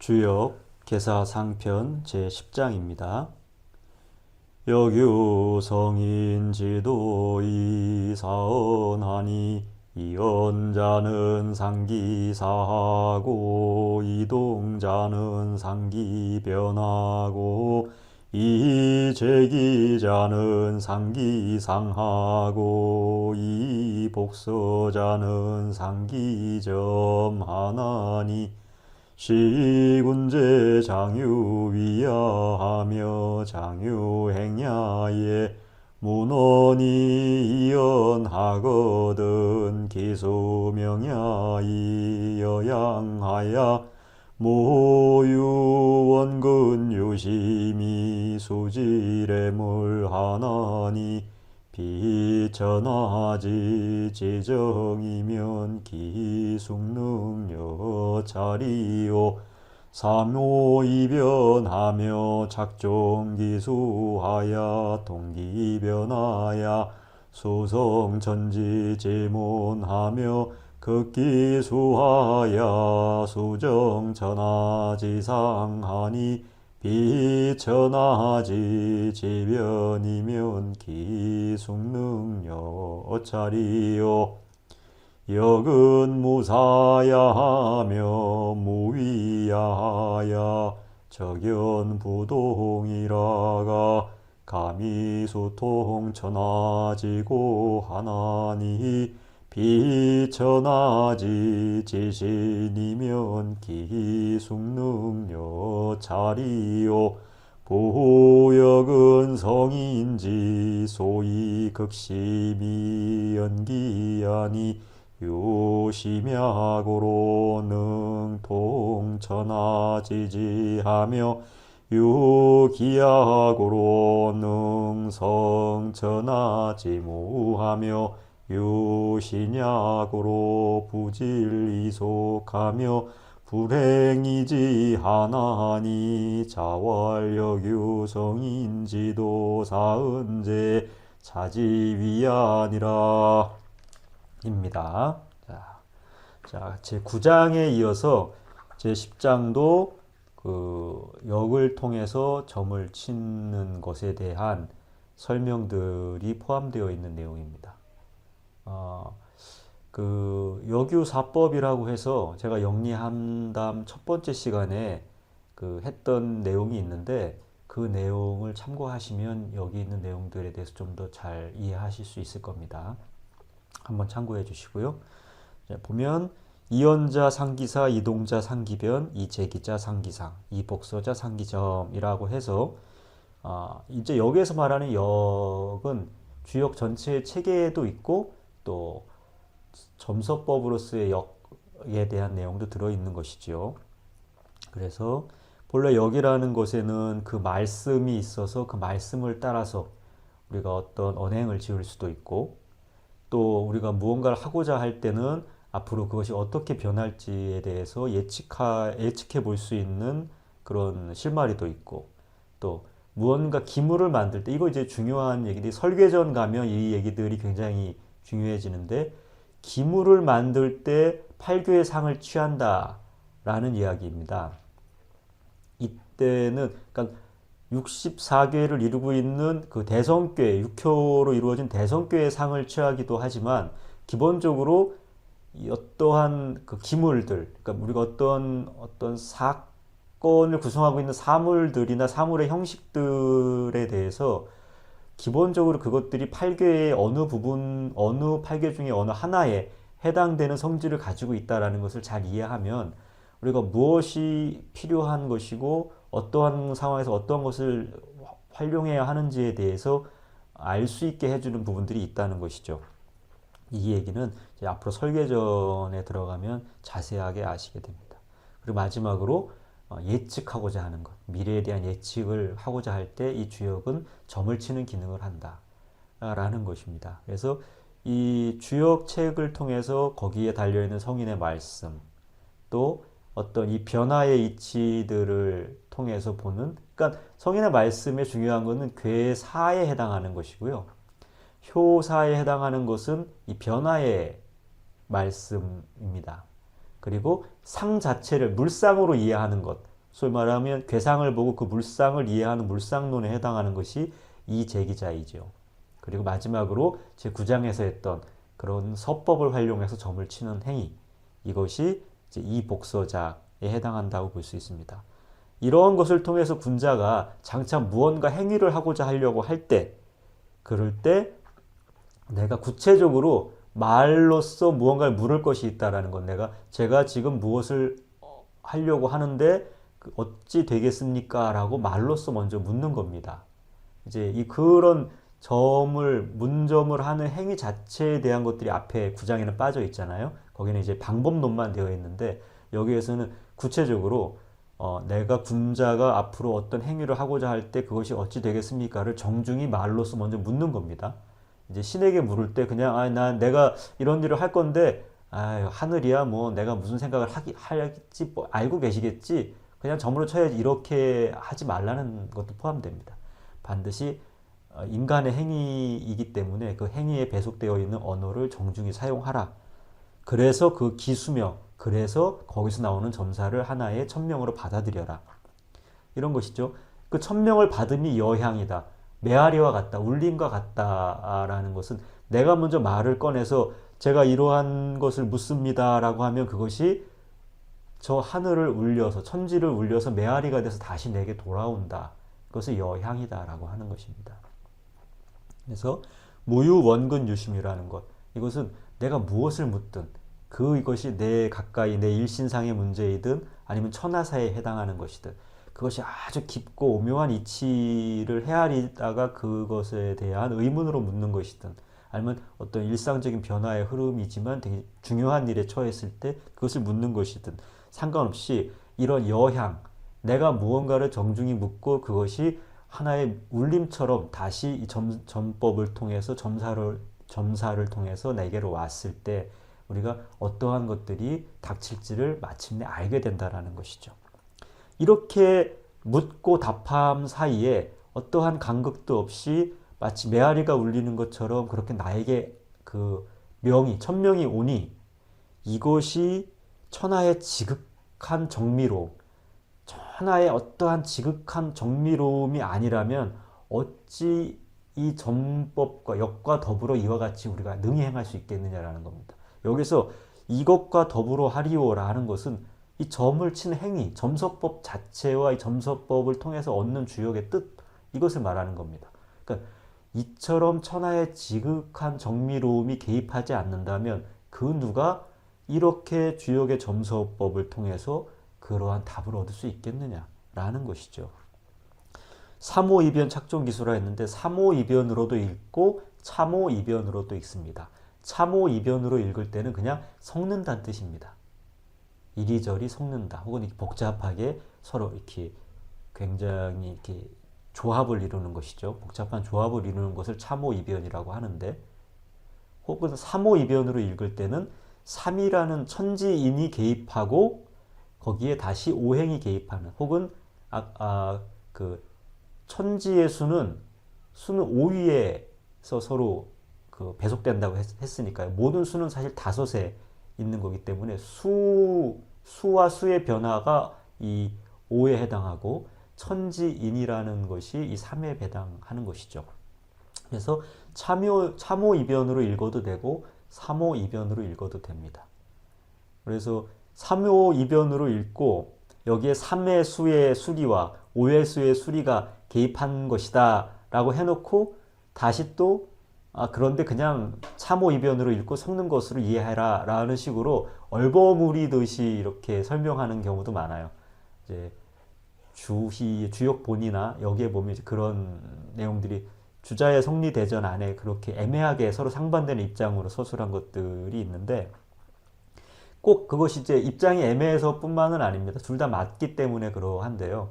주역 계사상편 제10장입니다. 여규 성인지도 이사언하니 이언자는 상기사하고 이동자는 상기변하고 이제기자는 상기상하고 이복서자는 상기점하나니 시군제 장유위야하며 장유행야에 문원이 이언하거든 기수명야이 여양하야 모유원근유심이 수지래물하나니 비천하지 지정이면 기숙능여자리요 삼오이변하며 작종기수하야 동기변하야 수성천지지문하며 극기수하야 수정천하지상하니 비천하지 지변이면 기숙능여자리요 역은 무사야하며 무위야하야 적연부동이라가 감히수통천하지고 하나니 비천하지 지신이면 기숙능여자리요 보역은 성인지 소위 극심이 연기하니 유심야고로 능통천하지지하며 유기야고로 능성천하지무하며 유신야고로 부질이속하며 불행이지 하나니 자활여규성인지도 사은제 자지위아니라 입니다. 자, 제9장에 이어서 제10장도 그 역을 통해서 점을 치는 것에 대한 설명들이 포함되어 있는 내용입니다. 그 역유사법이라고 해서 제가 영리함담 첫 번째 시간에 그 했던 내용이 있는데 그 내용을 참고하시면 여기 있는 내용들에 대해서 좀 더 잘 이해하실 수 있을 겁니다. 한번 참고해 주시고요. 보면 이언자 상기사, 이동자 상기변, 이제기자 상기상, 이복서자 상기점이라고 해서 이제 여기에서 말하는 역은 주역 전체의 체계에도 있고 또 점서법으로서의 역에 대한 내용도 들어있는 것이죠. 그래서 본래 역이라는 것에는 그 말씀이 있어서 그 말씀을 따라서 우리가 어떤 언행을 지을 수도 있고 또 우리가 무언가를 하고자 할 때는 앞으로 그것이 어떻게 변할지에 대해서 예측해 볼 수 있는 그런 실마리도 있고 또 무언가 기물을 만들 때 이거 이제 중요한 얘기들이 설계전 가면 이 얘기들이 굉장히 중요해지는데 기물을 만들 때 팔교의 상을 취한다 라는 이야기입니다. 이때는 그러니까 64궤를 이루고 있는 그 대성궤, 육효로 이루어진 대성궤의 상을 취하기도 하지만 기본적으로 어떠한 그 기물들, 그러니까 우리가 어떤 사건을 구성하고 있는 사물들이나 사물의 형식들에 대해서 기본적으로 그것들이 8궤의 어느 부분, 어느 8궤 중에 어느 하나에 해당되는 성질을 가지고 있다는 것을 잘 이해하면 우리가 무엇이 필요한 것이고 어떠한 상황에서 어떠한 것을 활용해야 하는지에 대해서 알 수 있게 해주는 부분들이 있다는 것이죠. 이 얘기는 이제 앞으로 설계전에 들어가면 자세하게 아시게 됩니다. 그리고 마지막으로 예측하고자 하는 것, 미래에 대한 예측을 하고자 할 때 이 주역은 점을 치는 기능을 한다 라는 것입니다. 그래서 이 주역 책을 통해서 거기에 달려있는 성인의 말씀 또 어떤 이 변화의 이치들을 통해서 보는, 그러니까 성인의 말씀에 중요한 것은 괴사에 해당하는 것이고요. 효사에 해당하는 것은 이 변화의 말씀입니다. 그리고 상 자체를 물상으로 이해하는 것, 소위 말하면 괴상을 보고 그 물상을 이해하는 물상론에 해당하는 것이 이 제기자이죠. 그리고 마지막으로 제9장에서 했던 그런 서법을 활용해서 점을 치는 행위, 이것이 이제 이 복서자에 해당한다고 볼 수 있습니다. 이러한 것을 통해서 군자가 장차 무언가 행위를 하고자 하려고 할 때, 그럴 때 내가 구체적으로 말로써 무언가를 물을 것이 있다라는 건, 제가 지금 무엇을 하려고 하는데 어찌 되겠습니까? 라고 말로써 먼저 묻는 겁니다. 이제 그런 문점을 하는 행위 자체에 대한 것들이 앞에 9장에는 빠져 있잖아요. 거기는 이제 방법론만 되어 있는데, 여기에서는 구체적으로 내가 군자가 앞으로 어떤 행위를 하고자 할 때 그것이 어찌 되겠습니까를 정중히 말로써 먼저 묻는 겁니다. 이제 신에게 물을 때 그냥 내가 이런 일을 할 건데 하늘이야 뭐 내가 무슨 생각을 할지 뭐 알고 계시겠지, 그냥 점으로 쳐야지, 이렇게 하지 말라는 것도 포함됩니다. 반드시 인간의 행위이기 때문에 그 행위에 배속되어 있는 언어를 정중히 사용하라. 그래서 그 기수명, 그래서 거기서 나오는 점사를 하나의 천명으로 받아들여라. 이런 것이죠. 그 천명을 받음이 여향이다. 메아리와 같다. 울림과 같다라는 것은, 내가 먼저 말을 꺼내서 제가 이러한 것을 묻습니다라고 하면 그것이 저 하늘을 울려서, 천지를 울려서 메아리가 돼서 다시 내게 돌아온다. 그것을 여향이다라고 하는 것입니다. 그래서 무유원근 유심이라는 것, 이것은 내가 무엇을 묻든 그것이 가까이 내 일신상의 문제이든 아니면 천하사에 해당하는 것이든, 그것이 아주 깊고 오묘한 이치를 헤아리다가 그것에 대한 의문으로 묻는 것이든, 아니면 어떤 일상적인 변화의 흐름이지만 되게 중요한 일에 처했을 때 그것을 묻는 것이든 상관없이, 이런 여향, 내가 무언가를 정중히 묻고 그것이 하나의 울림처럼 다시 이 점법을 통해서 점사를 통해서 내게로 왔을 때 우리가 어떠한 것들이 닥칠지를 마침내 알게 된다라는 것이죠. 이렇게 묻고 답함 사이에 어떠한 간극도 없이 마치 메아리가 울리는 것처럼 그렇게 나에게 그 천명이 오니, 이것이 천하의 지극한 정미로움, 천하의 어떠한 지극한 정미로움이 아니라면 어찌 이 점법과 역과 더불어 이와 같이 우리가 능히 행할 수 있겠느냐라는 겁니다. 여기서 이것과 더불어 하리오라는 것은 이 점을 치는 행위, 점서법 자체와 이 점서법을 통해서 얻는 주역의 뜻, 이것을 말하는 겁니다. 그러니까 이처럼 천하의 지극한 정미로움이 개입하지 않는다면 그 누가 이렇게 주역의 점서법을 통해서 그러한 답을 얻을 수 있겠느냐라는 것이죠. 삼오이변 착존기수라 했는데, 삼오이변으로도 읽고 참오이변으로도 읽습니다. 참오이변으로 읽을 때는 그냥 섞는다는 뜻입니다. 이리저리 섞는다, 혹은 복잡하게 서로 이렇게 굉장히 이렇게 조합을 이루는 것이죠. 복잡한 조합을 이루는 것을 참오이변이라고 하는데, 혹은 삼오이변으로 읽을 때는 삼이라는 천지인이 개입하고 거기에 다시 오행이 개입하는, 혹은 그 천지의 수는 5위에서 서로 그 배속된다고 했으니까요. 모든 수는 사실 5에 있는 거기 때문에 수와 수의 변화가 이 5에 해당하고, 천지인이라는 것이 이 3에 해당하는 것이죠. 그래서 참오이변으로 읽어도 되고 삼오이변으로 읽어도 됩니다. 그래서 삼오이변으로 읽고 여기에 3의 수의 수리와 5의 수의 수리가 개입한 것이다 라고 해놓고 다시 또 그런데 그냥 참오이변으로 읽고 섞는 것으로 이해해라 라는 식으로 얼버무리듯이 이렇게 설명하는 경우도 많아요. 이제 주역본이나 여기에 보면 이제 그런 내용들이 주자의 성리대전 안에 그렇게 애매하게 서로 상반되는 입장으로 서술한 것들이 있는데, 꼭 그것이 이제 입장이 애매해서 뿐만은 아닙니다. 둘 다 맞기 때문에 그러한데요.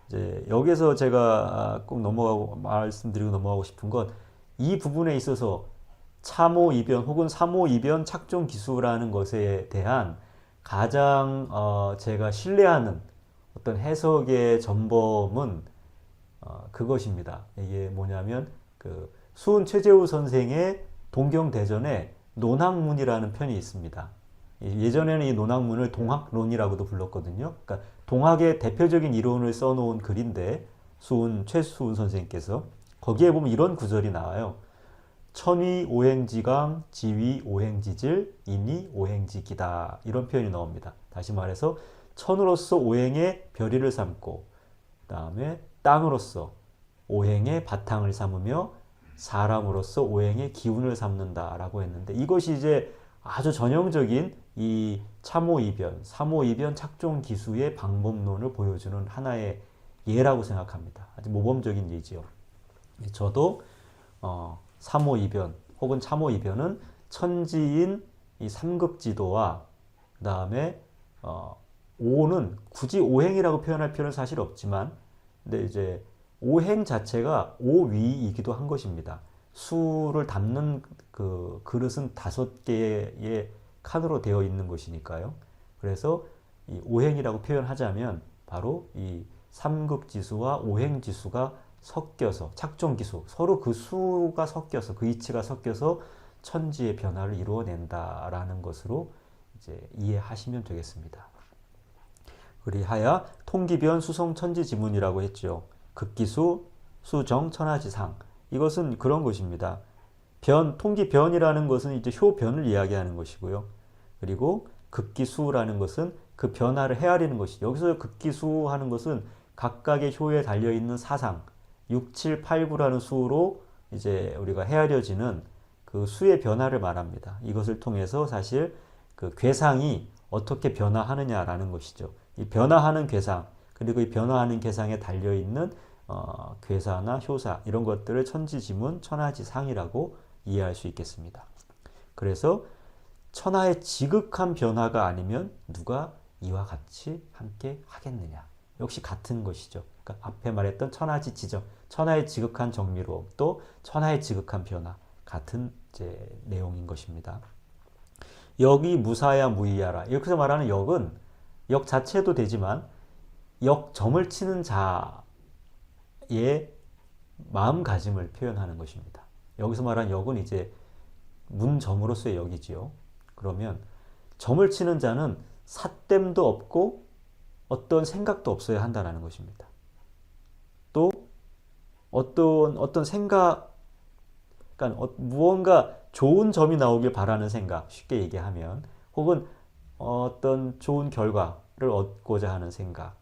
이제 여기서 제가 꼭 말씀드리고 넘어가고 싶은 건, 이 부분에 있어서 참오이변 혹은 삼오이변 착존기수라는 것에 대한 가장 제가 신뢰하는 어떤 해석의 전범은 그것입니다. 이게 뭐냐면 그 수은 최재우 선생의 동경대전에 논학문이라는 편이 있습니다. 예전에는 이 논학문을 동학론이라고도 불렀거든요. 그러니까 동학의 대표적인 이론을 써놓은 글인데 최수훈 선생님께서 거기에 보면 이런 구절이 나와요. 천위 오행지강, 지위 오행지질, 인이 오행지기다. 이런 표현이 나옵니다. 다시 말해서 천으로서 오행의 별의를 삼고 그 다음에 땅으로서 오행의 바탕을 삼으며 사람으로서 오행의 기운을 삼는다라고 했는데 이것이 이제 아주 전형적인 이 참호이변, 삼호이변 착종기수의 방법론을 보여주는 하나의 예라고 생각합니다. 아주 모범적인 예지요. 저도 삼호이변 혹은 참호이변은 천지인 이 삼극지도와 그 다음에 오는 굳이 오행이라고 표현할 필요는 사실 없지만 근데 이제 오행 자체가 오위이기도 한 것입니다. 수를 담는 그 그릇은 5개의 칸으로 되어 있는 것이니까요. 그래서 이 오행이라고 표현하자면 바로 이 삼극지수와 오행지수가 섞여서 착종기수 서로 그 수가 섞여서 그 이치가 섞여서 천지의 변화를 이루어낸다라는 것으로 이제 이해하시면 되겠습니다. 그리하여 통기변 수성천지지문이라고 했죠. 극기수 수정 천하지상 이것은 그런 것입니다. 통기변이라는 것은 이제 효변을 이야기하는 것이고요. 그리고 극기수라는 것은 그 변화를 헤아리는 것이죠. 여기서 극기수하는 것은 각각의 효에 달려있는 사상 6, 7, 8, 9라는 수로 이제 우리가 헤아려지는 그 수의 변화를 말합니다. 이것을 통해서 사실 그 괴상이 어떻게 변화하느냐라는 것이죠. 이 변화하는 괴상 그리고 이 변화하는 괴상에 달려있는 괴사나 효사 이런 것들을 천지지문, 천하지상이라고 이해할 수 있겠습니다. 그래서 천하의 지극한 변화가 아니면 누가 이와 같이 함께 하겠느냐. 역시 같은 것이죠. 그러니까 앞에 말했던 천하지 지정, 천하의 지극한 정미로움, 또 천하의 지극한 변화 같은 이제 내용인 것입니다. 역이 무사야 무의야라. 여기서 말하는 역은 역 자체도 되지만 역점을 치는 자의 마음가짐을 표현하는 것입니다. 여기서 말하는 역은 이제 문점으로서의 역이지요. 그러면 점을 치는 자는 삿됨도 없고 어떤 생각도 없어야 한다는 것입니다. 또 어떤 생각, 그러니까 무언가 좋은 점이 나오길 바라는 생각, 쉽게 얘기하면 혹은 어떤 좋은 결과를 얻고자 하는 생각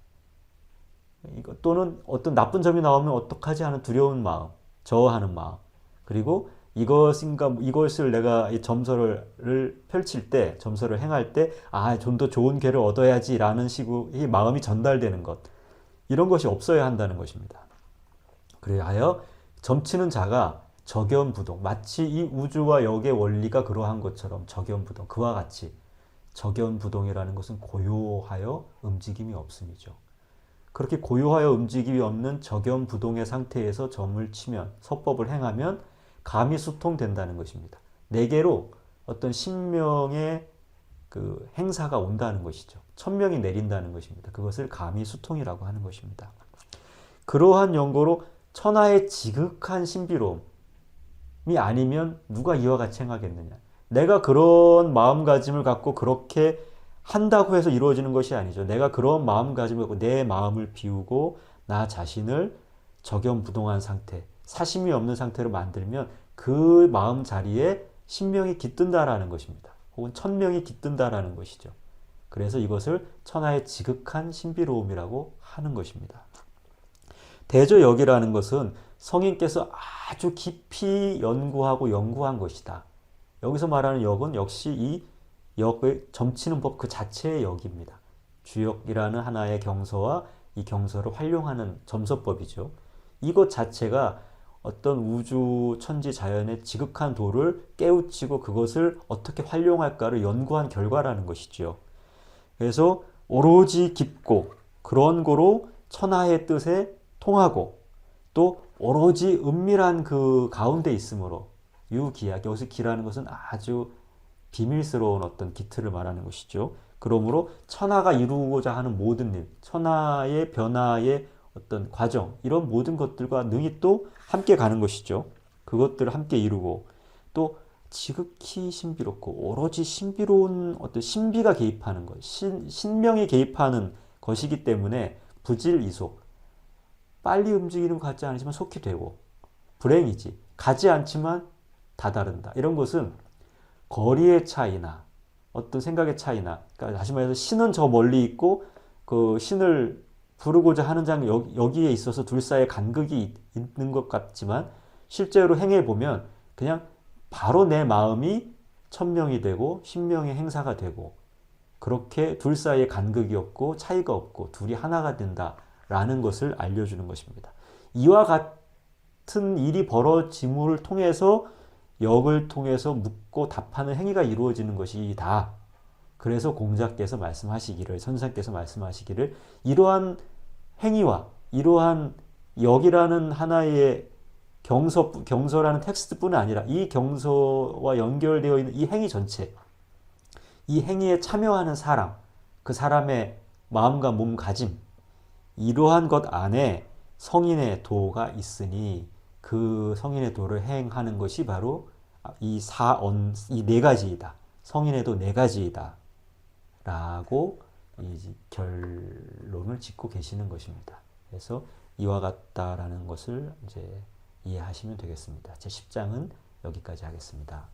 또는 어떤 나쁜 점이 나오면 어떡하지 하는 두려운 마음, 저어하는 마음 그리고 이것을 내가 이 점서를 펼칠 때, 점서를 행할 때, 좀 더 좋은 괴를 얻어야지 라는 식의 마음이 전달되는 것. 이런 것이 없어야 한다는 것입니다. 그리하여 점치는 자가 적연부동, 마치 이 우주와 역의 원리가 그러한 것처럼 적연부동, 그와 같이 적연부동이라는 것은 고요하여 움직임이 없음이죠. 그렇게 고요하여 움직임이 없는 적연부동의 상태에서 점을 치면, 서법을 행하면 감이 수통된다는 것입니다. 내게로 어떤 신명의 그 행사가 온다는 것이죠. 천명이 내린다는 것입니다. 그것을 감이 수통이라고 하는 것입니다. 그러한 연고로 천하의 지극한 신비로움이 아니면 누가 이와 같이 행하겠느냐. 내가 그런 마음가짐을 갖고 그렇게 한다고 해서 이루어지는 것이 아니죠. 내가 그런 마음가짐을 갖고 내 마음을 비우고 나 자신을 적연부동한 상태, 사심이 없는 상태로 만들면 그 마음 자리에 신명이 깃든다라는 것입니다. 혹은 천명이 깃든다라는 것이죠. 그래서 이것을 천하의 지극한 신비로움이라고 하는 것입니다. 대조역이라는 것은 성인께서 아주 깊이 연구한 것이다. 여기서 말하는 역은 역시 이 역을 점치는 법 그 자체의 역입니다. 주역이라는 하나의 경서와 이 경서를 활용하는 점서법이죠. 이것 자체가 어떤 우주 천지 자연의 지극한 도를 깨우치고 그것을 어떻게 활용할까를 연구한 결과라는 것이죠. 그래서 오로지 깊고 그런 거로 천하의 뜻에 통하고 또 오로지 은밀한 그 가운데 있으므로 유기야, 여기서 기라는 것은 아주 비밀스러운 어떤 기틀을 말하는 것이죠. 그러므로 천하가 이루고자 하는 모든 일, 천하의 변화의 어떤 과정, 이런 모든 것들과 능히 또 함께 가는 것이죠. 그것들을 함께 이루고 또 지극히 신비롭고 오로지 신비로운 어떤 신비가 개입하는 것, 신명이 개입하는 것이기 때문에 부질이속, 빨리 움직이는 것 같지 않지만 속히 되고, 불행이지 가지 않지만 다다른다. 이런 것은 거리의 차이나 어떤 생각의 차이나, 그러니까 다시 말해서 신은 저 멀리 있고 그 신을 부르고자 하는 장 여기에 있어서 둘 사이에 간극이 있는 것 같지만 실제로 행해 보면 그냥 바로 내 마음이 천명이 되고 신명의 행사가 되고, 그렇게 둘 사이에 간극이 없고 차이가 없고 둘이 하나가 된다라는 것을 알려주는 것입니다. 이와 같은 일이 벌어짐을 통해서 역을 통해서 묻고 답하는 행위가 이루어지는 것이다. 그래서 공자께서 말씀하시기를, 선생께서 말씀하시기를, 이러한 행위와 이러한 역이라는 하나의 경서라는 텍스트뿐 아니라 이 경서와 연결되어 있는 이 행위 전체, 이 행위에 참여하는 사람, 그 사람의 마음과 몸가짐, 이러한 것 안에 성인의 도가 있으니 그 성인의 도를 행하는 것이 바로 이 네 가지이다. 성인의 도 네 가지이다. 라고 결론을 짓고 계시는 것입니다. 그래서 이와 같다라는 것을 이제 이해하시면 되겠습니다. 제 10장은 여기까지 하겠습니다.